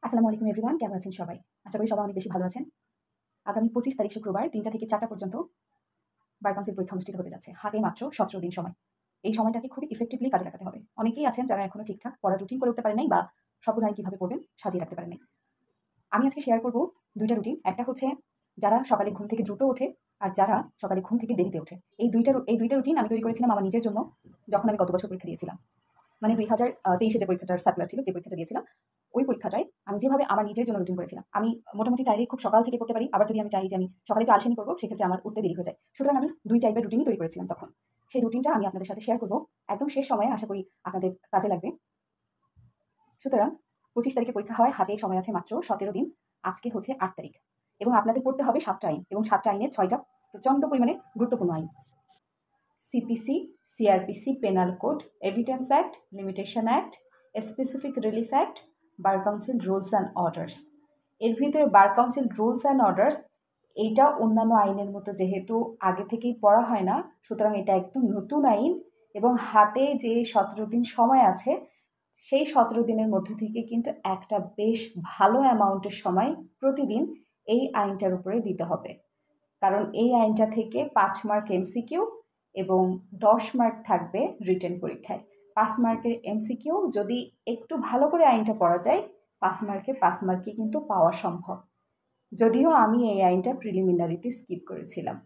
আসসালামু আলাইকুম এভরিওয়ান, কেমন আছেন সবাই? আশা করি সবাই অনেক বেশি ভালো আছেন। আগামী ২৫ তারিখ শুক্রবার ৩টা থেকে ৪টা পর্যন্ত বার কাউন্সিল পরীক্ষা অনুষ্ঠিত হতে যাচ্ছে। হাতে মাত্র ১৭ দিন সময়। এই সময়টাকে খুবই ইফেক্টিভলি কাজে লাগাতে হবে। অনেকেই আছেন যারা এখনো ঠিকঠাক পড়ার রুটিন করে উঠতে পারেন নাই বা সবগুলো আইন কিভাবে পড়বেন সাজিয়ে রাখতে পারেন নাই। আমি আজকে শেয়ার করব ২ টা রুটিন। একটা হচ্ছে যারা সকালে ঘুম থেকে দ্রুত ওঠে আর যারা সকালে ঘুম থেকে দেরিতে ওঠে। এই দুইটা রুটিন আমি তৈরি করেছিলাম আমার নিজের জন্য যখন আমি গত বছর পরীক্ষা দিয়েছিলাম। মানে ২০২৩ যে পরীক্ষাটার সার্কুলার ছিল, যে পরীক্ষাটা দিয়েছিলাম, ওই পরীক্ষাটায় আমি যেভাবে আমার নিজের জন্য রুটিন করেছিলাম, আমি মোটামুটি চাইলেই খুব সকাল থেকে পড়তে পারি। আবার যদি আমি চাই যে আমি সকালে একটু আলসেমি করবো, সেক্ষেত্রে আমার উঠতে দেরি হয়ে যায়। সুতরাং আমি ২ টাইপের রুটিনই তৈরি করেছিলাম তখন। সেই রুটিনটা আমি আপনাদের সাথে শেয়ার করবো একদম শেষ সময়ে, আশা করি আপনাদের কাজে লাগবে। সুতরাং ২৫ তারিখে পরীক্ষা হয়, হাতে সময় আছে মাত্র ১৭ দিন। আজকে হচ্ছে ৮ তারিখ এবং আপনাদের পড়তে হবে ৭টা আইন এবং ৭টা আইনের ৬টা প্রচণ্ড পরিমাণে গুরুত্বপূর্ণ আইন। CPC, CrPC, penal code, evidence act, limitation act, specific relief act, bar council rules and orders. এর ভিতরে bar council rules and orders এইটা অন্যান্য আইনের মতো যেহেতু আগে থেকেই পড়া হয় না, সুতরাং এটা একদম নতুন আইন এবং হাতে যে ১৭ দিন সময় আছে, সেই ১৭ দিনের মধ্যে থেকে কিন্তু একটা বেশ ভালো অ্যামাউন্টের সময় প্রতিদিন এই আইনটার উপরে দিতে হবে। কারণ এই আইনটা থেকে ৫ মার্ক এমসিকিউ এবং ১০ মার্ক থাকবে রিটেন পরীক্ষায়। ৫ মার্কের এমসিকিউ যদি একটু ভালো করে আইনটা পড়া যায়, ৫ মার্কের ৫ মার্কই কিন্তু পাওয়া সম্ভব। যদিও আমি এই আইনটা প্রিলিমিনারিতে স্কিপ করেছিলাম।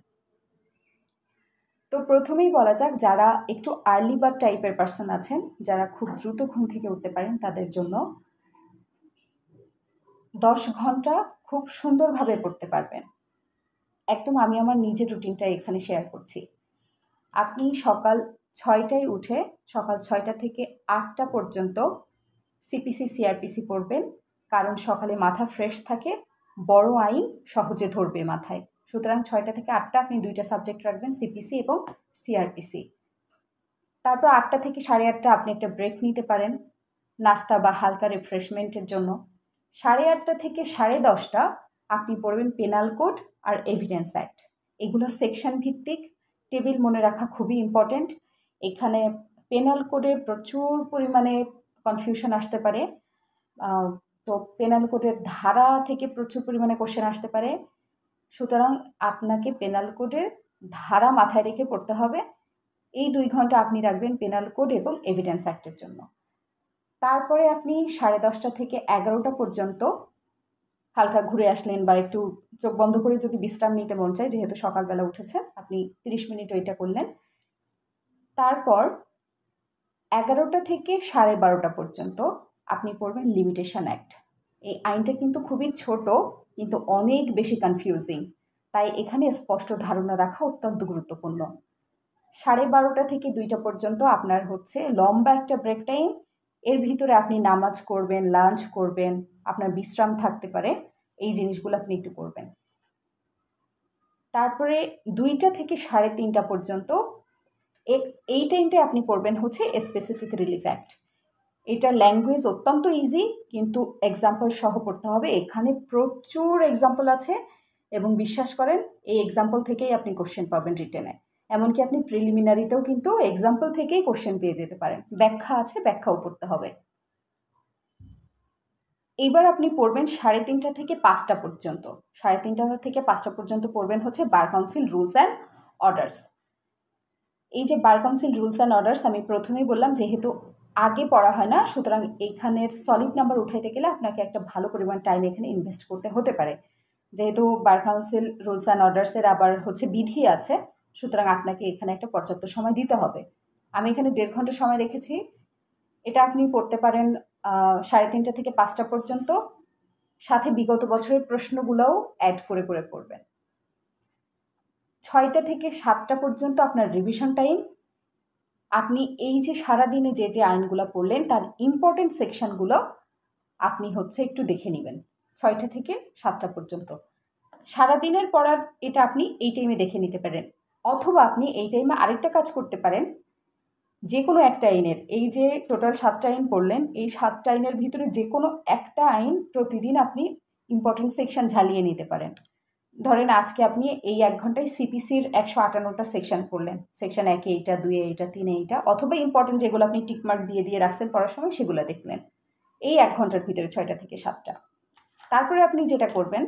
তো প্রথমেই বলা যাক, যারা একটু আর্লি বার্ড টাইপের পার্সন আছেন, যারা খুব দ্রুত ঘুম থেকে উঠতে পারেন, তাদের জন্য ১০ ঘন্টা খুব সুন্দরভাবে পড়তে পারবেন। একদম আমি আমার নিজের রুটিনটা এখানে শেয়ার করছি। আপনি সকাল ৬টায় উঠে সকাল ৬টা থেকে ৮টা পর্যন্ত সিপিসি, সিআরপিসি পড়বেন। কারণ সকালে মাথা ফ্রেশ থাকে, বড় আইন সহজে ধরবে মাথায়। সুতরাং ৬টা থেকে ৮টা আপনি ২টা সাবজেক্ট রাখবেন, সিপিসি এবং সিআরপিসি। তারপর ৮টা থেকে ৮:৩০ আপনি একটা ব্রেক নিতে পারেন নাস্তা বা হালকা রিফ্রেশমেন্টের জন্য। ৮:৩০ থেকে ১০:৩০ আপনি পড়বেন পেনাল কোড আর এভিডেন্স অ্যাক্ট। এগুলো সেকশন ভিত্তিক, টেবিল মনে রাখা খুবই ইম্পর্টেন্ট। এখানে পেনাল কোডে প্রচুর পরিমাণে কনফিউশন আসতে পারে। তো পেনাল কোডের ধারা থেকে প্রচুর পরিমাণে কোশ্চেন আসতে পারে। সুতরাং আপনাকে পেনাল কোডের ধারা মাথায় রেখে পড়তে হবে। এই ২ ঘন্টা আপনি রাখবেন পেনাল কোড এবং এভিডেন্স অ্যাক্টের জন্য। তারপরে আপনি 10:30 থেকে 11টা পর্যন্ত হালকা ঘুরে আসলেন বা একটু চোখ বন্ধ করে যদি বিশ্রাম নিতে মন চায়, যেহেতু সকালবেলা উঠেছেন, আপনি 30 মিনিট ওইটা করলেন। তারপর 11টা থেকে 12:30 পর্যন্ত আপনি পড়বেন লিমিটেশন অ্যাক্ট। এই আইনটা কিন্তু খুবই ছোট, কিন্তু অনেক বেশি কনফিউজিং, তাই এখানে স্পষ্ট ধারণা রাখা অত্যন্ত গুরুত্বপূর্ণ। 12:30 থেকে 2টা পর্যন্ত আপনার হচ্ছে লম্বা একটা ব্রেক টাইম। এর ভিতরে আপনি নামাজ করবেন, লাঞ্চ করবেন, আপনার বিশ্রাম থাকতে পারে, এই জিনিসগুলো আপনি একটু করবেন। তারপরে 2টা থেকে 3:30 পর্যন্ত এই টাইমটায় আপনি পড়বেন হচ্ছে স্পেসিফিক রিলিফ অ্যাক্ট। এটা ল্যাঙ্গুয়েজ অত্যন্ত ইজি, কিন্তু এক্সাম্পল সহ পড়তে হবে। এখানে প্রচুর এক্সাম্পল আছে এবং বিশ্বাস করেন এই এক্সাম্পল থেকেই আপনি কোশ্চেন পাবেন রিটেনে। এমনকি আপনি প্রিলিমিনারিতেও কিন্তু এক্সাম্পল থেকেই কোশ্চেন পেয়ে যেতে পারেন। ব্যাখ্যা আছে, ব্যাখ্যাও পড়তে হবে। এইবার আপনি পড়বেন 3:30 থেকে 5টা পর্যন্ত। 3:30 থেকে 5টা পর্যন্ত পড়বেন হচ্ছে bar council rules and orders. এই যে bar council rules and orders, আমি প্রথমেই বললাম যেহেতু আগে পড়া হয় না, সুতরাং এইখানের সলিড নাম্বার উঠাইতে গেলে আপনাকে একটা ভালো পরিমাণ টাইম এখানে ইনভেস্ট করতে হতে পারে। যেহেতু বার কাউন্সিল রুলস অ্যান্ড অর্ডার্সের আবার হচ্ছে বিধি আছে, সুতরাং আপনাকে এখানে একটা পর্যাপ্ত সময় দিতে হবে। আমি এখানে 1.5 ঘন্টা সময় রেখেছি। এটা আপনি পড়তে পারেন 3:30 থেকে 5টা পর্যন্ত, সাথে বিগত বছরের প্রশ্নগুলোও অ্যাড করে করে পড়বেন। 6টা থেকে 7টা পর্যন্ত আপনার রিভিশন টাইম। আপনি এই যে সারাদিনে যে যে আইনগুলো পড়লেন তার ইম্পর্টেন্ট সেকশনগুলো আপনি হচ্ছে একটু দেখে নেবেন 6টা থেকে 7টা পর্যন্ত। সারাদিনের পড়ার এটা আপনি এই টাইমে দেখে নিতে পারেন, অথবা আপনি এই টাইমে আরেকটা কাজ করতে পারেন। যে কোনো একটা আইনের, এই যে টোটাল 7টা আইন পড়লেন, এই 7টা আইনের ভিতরে যে কোনো একটা আইন প্রতিদিন আপনি ইম্পর্টেন্ট সেকশন ঝালিয়ে নিতে পারেন। ধরেন আজকে আপনি এই 1 ঘন্টায় সিপিসির 158টা সেকশন পড়লেন, সেকশন 1-এ এইটা, 2-এ এইটা, 3-এ এইটা, অথবা ইম্পর্টেন্ট যেগুলো আপনি টিকমার্ক দিয়ে দিয়ে রাখছেন পড়ার সময় সেগুলো দেখলেন। এই 1 ঘন্টার ভিতরে 6টা থেকে 7টা তারপরে আপনি যেটা করবেন,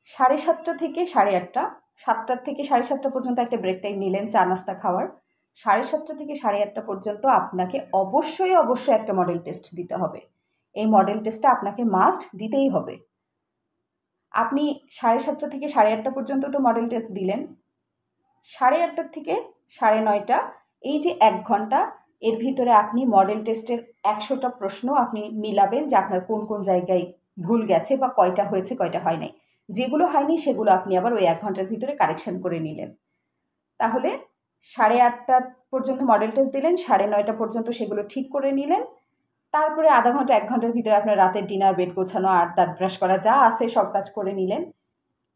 7:30 থেকে 8:30, 7টার থেকে 7:30 পর্যন্ত একটা ব্রেক টাইম নিলেন চা নাস্তা খাওয়ার। 7:30 থেকে 8:30 পর্যন্ত আপনাকে অবশ্যই একটা মডেল টেস্ট দিতে হবে। এই মডেল টেস্টটা আপনাকে মাস্ট দিতেই হবে। আপনি 7:30 থেকে 8:30 পর্যন্ত তো মডেল টেস্ট দিলেন, 8:30 থেকে 9:30 এই যে 1 ঘন্টা, এর ভিতরে আপনি মডেল টেস্টের 100টা প্রশ্ন আপনি মিলাবেন যে আপনার কোন কোন জায়গায় ভুল গেছে বা কয়টা হয়েছে কয়টা হয় নাই। যেগুলো হয়নি সেগুলো আপনি আবার ওই 1 ঘন্টার ভিতরে কারেকশন করে নিলেন। তাহলে 8:30 পর্যন্ত মডেল টেস্ট দিলেন, 9:30 পর্যন্ত সেগুলো ঠিক করে নিলেন। তারপরে আধা ঘন্টা 1 ঘন্টার ভিতরে আপনার রাতের ডিনার, বেড গোছানো আর দাঁত ব্রাশ করা যা আছে সব কাজ করে নিলেন।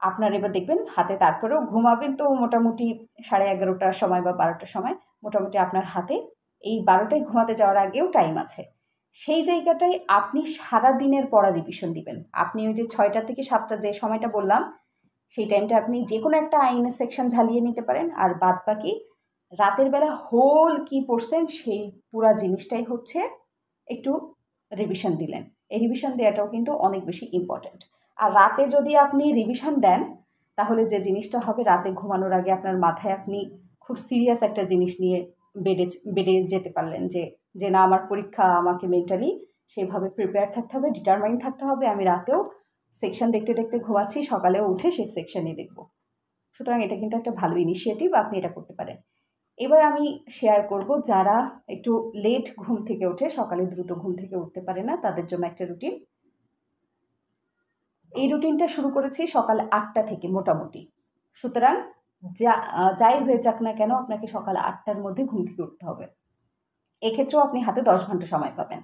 আপনার এবার দেখবেন হাতে, তারপরেও ঘুমাবেন তো মোটামুটি 11:30টার সময় বা 12টার সময়, মোটামুটি আপনার হাতে এই 12টায় ঘুমাতে যাওয়ার আগেও টাইম আছে। সেই জায়গাটায় আপনি সারা দিনের পড়া রিভিশন দিবেন। আপনি ওই যে 6টা থেকে 7টা যে সময়টা বললাম, সেই টাইমটা আপনি যে কোনো একটা আইনের সেকশন ঝালিয়ে নিতে পারেন, আর বাদ বাকি রাতের বেলা হোল কি পড়ছেন সেই পুরা জিনিসটাই হচ্ছে একটু রিভিশন দিলেন। এই রিভিশন দেওয়াটাও কিন্তু অনেক বেশি ইম্পর্ট্যান্ট। আর রাতে যদি আপনি রিভিশন দেন, তাহলে যে জিনিসটা হবে, রাতে ঘুমানোর আগে আপনার মাথায় আপনি খুব সিরিয়াস একটা জিনিস নিয়ে বেডে যেতে পারলেন, যে না, আমার পরীক্ষা, আমাকে মেন্টালি সেইভাবে প্রিপেয়ার থাকতে হবে, ডিটারমাইন থাকতে হবে, আমি রাতেও সেকশন দেখতে দেখতে ঘুমাচ্ছি, সকালেও উঠে সেই সেকশনই দেখব। সুতরাং এটা কিন্তু একটা ভালো ইনিশিয়েটিভ, আপনি এটা করতে পারেন। এবার আমি শেয়ার করব যারা একটু লেট ঘুম থেকে ওঠে, সকালে দ্রুত ঘুম থেকে উঠতে পারে না, তাদের জন্য একটা রুটিন। এই রুটিনটা শুরু করেছি সকাল 8টা থেকে মোটামুটি। সুতরাং যাই হয়ে যাক না কেন, আপনাকে সকাল 8টার মধ্যে ঘুম থেকে উঠতে হবে। এক্ষেত্রেও আপনি হাতে 10 ঘন্টা সময় পাবেন।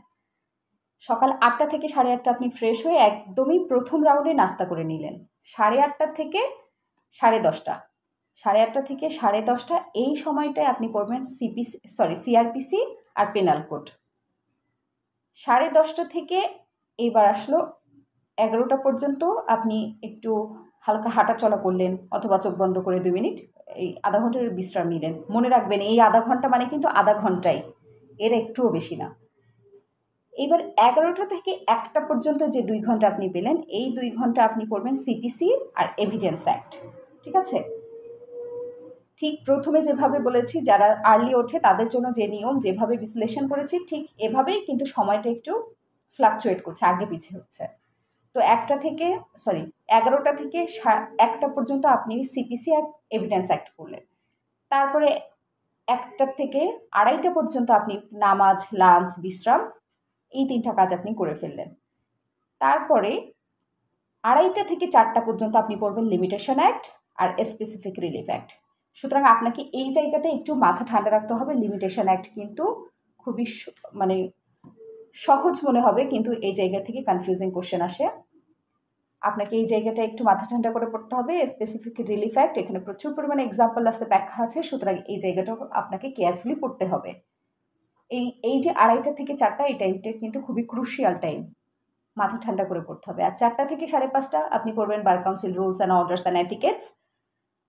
সকাল 8টা থেকে 8:30 আপনি ফ্রেশ হয়ে একদমই প্রথম রাউন্ডে নাস্তা করে নিলেন। 8:30 থেকে 10:30, 8:30 থেকে 10:30 এই সময়টায় আপনি পড়বেন সিআরপিসি আর পেনাল কোড। 10:30 থেকে এইবার আসলো 11টা পর্যন্ত আপনি একটু হালকা হাঁটা চলা করলেন, অথবা চোখ বন্ধ করে 2 মিনিট এই আধা ঘন্টার বিশ্রাম নিলেন। মনে রাখবেন এই আধা ঘন্টা মানে কিন্তু আধা ঘন্টাই, এর একটুও বেশি না। এবার 11টা থেকে 1টা পর্যন্ত যে 2 ঘন্টা আপনি পেলেন, এই 2 ঘন্টা আপনি পড়বেন সিপিসি আর এভিডেন্স অ্যাক্ট। ঠিক আছে? ঠিক প্রথমে যেভাবে বলেছি, যারা আর্লি ওঠে তাদের জন্য যে নিয়ম, যেভাবে বিশ্লেষণ করেছি, ঠিক এভাবেই কিন্তু সময়টা একটু ফ্লাকচুয়েট করছে, আগে পিছিয়ে হচ্ছে। তো 11টা থেকে 1টা পর্যন্ত আপনি সিপিসি আর এভিডেন্স অ্যাক্ট করলেন। তারপরে 1টা থেকে 2:30 পর্যন্ত আপনি নামাজ, লাঞ্চ, বিশ্রাম, এই 3টা কাজ আপনি করে ফেললেন। তারপরে 2:30 থেকে 4টা পর্যন্ত আপনি পড়বেন লিমিটেশন অ্যাক্ট আর স্পেসিফিক রিলিফ অ্যাক্ট। সুতরাং আপনাকে এই জায়গাটা একটু মাথা ঠান্ডা রাখতে হবে। লিমিটেশন অ্যাক্ট কিন্তু খুবই মানে সহজ মনে হবে, কিন্তু এই জায়গা থেকে কনফিউজিং কোশ্চেন আসে। আপনাকে এই জায়গাটা একটু মাথা ঠান্ডা করে পড়তে হবে। স্পেসিফিক রিলিফ অ্যাক্ট, এখানে প্রচুর পরিমাণে এক্সাম্পল আছে, ব্যাখ্যা আছে, সুতরাং এই জায়গাটা আপনাকে কেয়ারফুলি পড়তে হবে। এই যে 2:30 থেকে 4টা, এই টাইমটা কিন্তু খুবই ক্রুশিয়াল টাইম, মাথা ঠান্ডা করে পড়তে হবে। আর 4টা থেকে 5:30 আপনি পড়বেন bar council rules and orders and etiquettes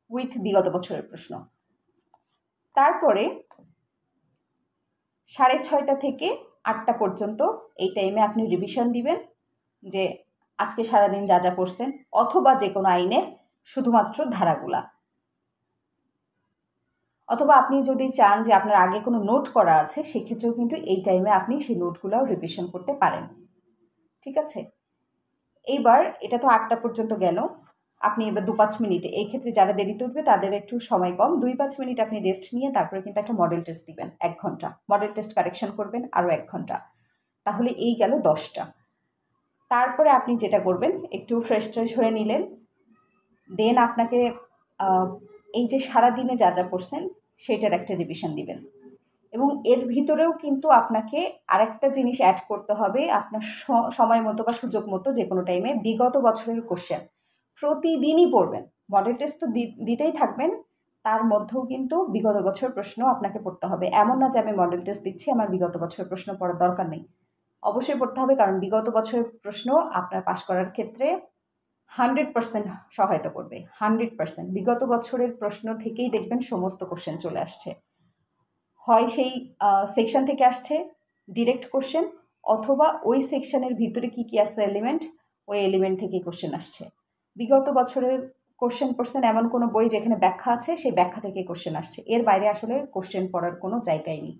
with বিগত বছরের প্রশ্ন। তারপরে 6:30 থেকে 8টা পর্যন্ত এই টাইমে আপনি রিভিশন দিবেন, যে আজকে সারাদিন যা যা পড়ছেন, অথবা যে কোনো আইনের শুধুমাত্র ধারাগুলা। অথবা আপনি যদি চান যে আপনার আগে কোনো নোট করা আছে, সেক্ষেত্রেও কিন্তু এই টাইমে আপনি সেই নোটগুলোও রিভিশন করতে পারেন। ঠিক আছে? এইবার এটা তো 8টা পর্যন্ত গেল। আপনি এবার 2-5 মিনিটে, এই ক্ষেত্রে যারা দেরিতে উঠবে তাদের একটু সময় কম, 2-5 মিনিট আপনি রেস্ট নিয়ে তারপরে কিন্তু একটা মডেল টেস্ট দিবেন 1 ঘন্টা, মডেল টেস্ট কারেকশন করবেন আরও 1 ঘন্টা। তাহলে এই গেল 10টা। তারপরে আপনি যেটা করবেন, একটু ফ্রেশ হয়ে নিলেন, দেন আপনাকে এই যে সারাদিনে যা যা পড়ছেন সেটার একটা রিভিশন দিবেন। এবং এর ভিতরেও কিন্তু আপনাকে আরেকটা জিনিস অ্যাড করতে হবে, আপনার সময় মতো বা সুযোগ মতো যে কোনো টাইমে বিগত বছরের কোশ্চেন প্রতিদিনই পড়বেন। মডেল টেস্ট তো দিতেই থাকবেন, তার মধ্যেও কিন্তু বিগত বছরের প্রশ্ন আপনাকে পড়তে হবে। এমন না যে আমি মডেল টেস্ট দিচ্ছি, আমার বিগত বছরের প্রশ্ন পড়ার দরকার নেই, অবশ্যই পড়তে হবে, কারণ বিগত বছরের প্রশ্ন আপনার পাশ করার ক্ষেত্রে 100% সহায়তা করবে। 100% বিগত বছরের প্রশ্ন থেকেই দেখবেন সমস্ত কোশ্চেন চলে আসছে, হয় সেই সেকশন থেকে আসছে ডিরেক্ট কোশ্চেন, অথবা ওই সেকশনের ভিতরে কি কি আছে এলিমেন্ট, ওই এলিমেন্ট থেকেই কোশ্চেন আসছে। বিগত বছরের কোশ্চেন পড়ছেন এমন কোনো বই যেখানে ব্যাখ্যা আছে, সেই ব্যাখ্যা থেকে কোশ্চেন আসছে, এর বাইরে আসলে কোশ্চেন পড়ার কোনো জায়গাই নেই।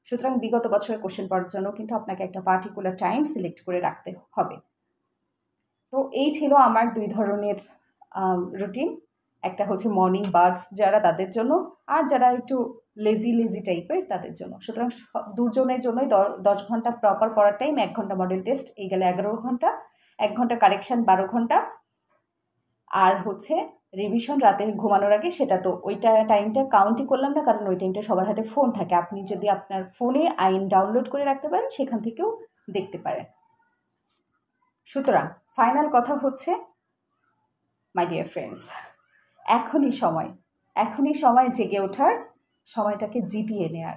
সুতরাং বিগত বছরের কোশ্চেন পড়ার জন্য কিন্তু আপনাকে একটা পার্টিকুলার টাইম সিলেক্ট করে রাখতে হবে। তো এই ছিল আমার 2 ধরনের রুটিন। একটা হচ্ছে মর্নিং বার্ডস যারা তাদের জন্য, আর যারা একটু লেজি টাইপের তাদের জন্য। সুতরাং দুজনের জন্যই 10 ঘন্টা প্রপার পড়ার টাইম, 1 ঘন্টা মডেল টেস্ট, এই গেলে 11 ঘন্টা, 1 ঘন্টা কারেকশান 12 ঘন্টা, আর হচ্ছে রিভিশন রাতে ঘুমানোর আগে। সেটা তো ওইটা টাইমটা কাউন্টই করলাম না, কারণ ওই টাইমটা সবার হাতে ফোন থাকে। আপনি যদি আপনার ফোনে আইন ডাউনলোড করে রাখতে পারেন, সেখান থেকেও দেখতে পারেন। সুতরাং ফাইনাল কথা হচ্ছে, মাই ডিয়ার ফ্রেন্ডস, এখনই সময় জেগে ওঠার, সময়টাকে জিতিয়ে নেয়ার।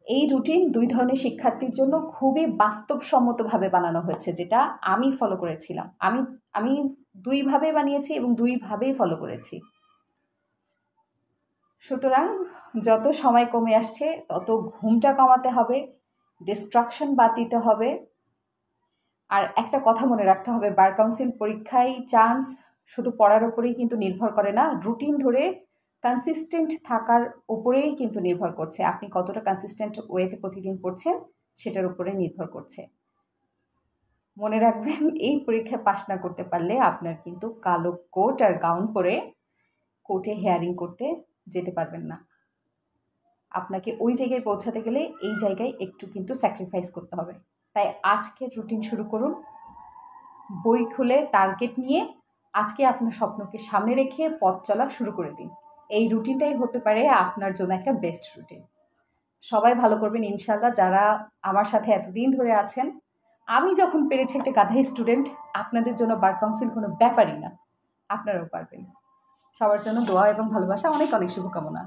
এই রুটিন 2 ধরনের শিক্ষার্থীর জন্য খুবই বাস্তবসম্মতভাবে বানানো হয়েছে, যেটা আমি ফলো করেছিলাম। আমি 2 ভাবে বানিয়েছি এবং 2 ভাবেই ফলো করেছি। সুতরাং যত সময় কমে আসছে তত ঘুমটা কমাতে হবে, ডিস্ট্রাকশন বাদ দিতে হবে। আর একটা কথা মনে রাখতে হবে, বার কাউন্সিল পরীক্ষায় চান্স শুধু পড়ার উপরেই কিন্তু নির্ভর করে না, রুটিন ধরে কনসিস্টেন্ট থাকার উপরেই কিন্তু নির্ভর করছে। আপনি কতটা কনসিস্টেন্ট ওয়েতে প্রতিদিন পড়ছেন সেটার উপরে নির্ভর করছে। মনে রাখবেন, এই পরীক্ষায় পাস না করতে পারলে আপনার কিন্তু কালো কোট আর গাউন পরে কোর্টে হিয়ারিং করতে যেতে পারবেন না। আপনাকে ওই জায়গায় পৌঁছাতে গেলে এই জায়গায় একটু কিন্তু স্যাক্রিফাইস করতে হবে। তাই আজকের রুটিন শুরু করুন, বই খুলে টার্গেট নিয়ে আজকে আপনার স্বপ্নকে সামনে রেখে পথ চলা শুরু করে দিন। এই রুটিনটাই হতে পারে আপনার জন্য একটা বেস্ট রুটিন। সবাই ভালো করবেন ইনশাল্লাহ। যারা আমার সাথে এতদিন ধরে আছেন, আমি যখন পেরেছি একটা গাধাই স্টুডেন্ট, আপনাদের জন্য বার কাউন্সিল কোনো ব্যাপারই না, আপনারাও পারবেন। সবার জন্য দোয়া এবং ভালোবাসা, অনেক অনেক শুভকামনা।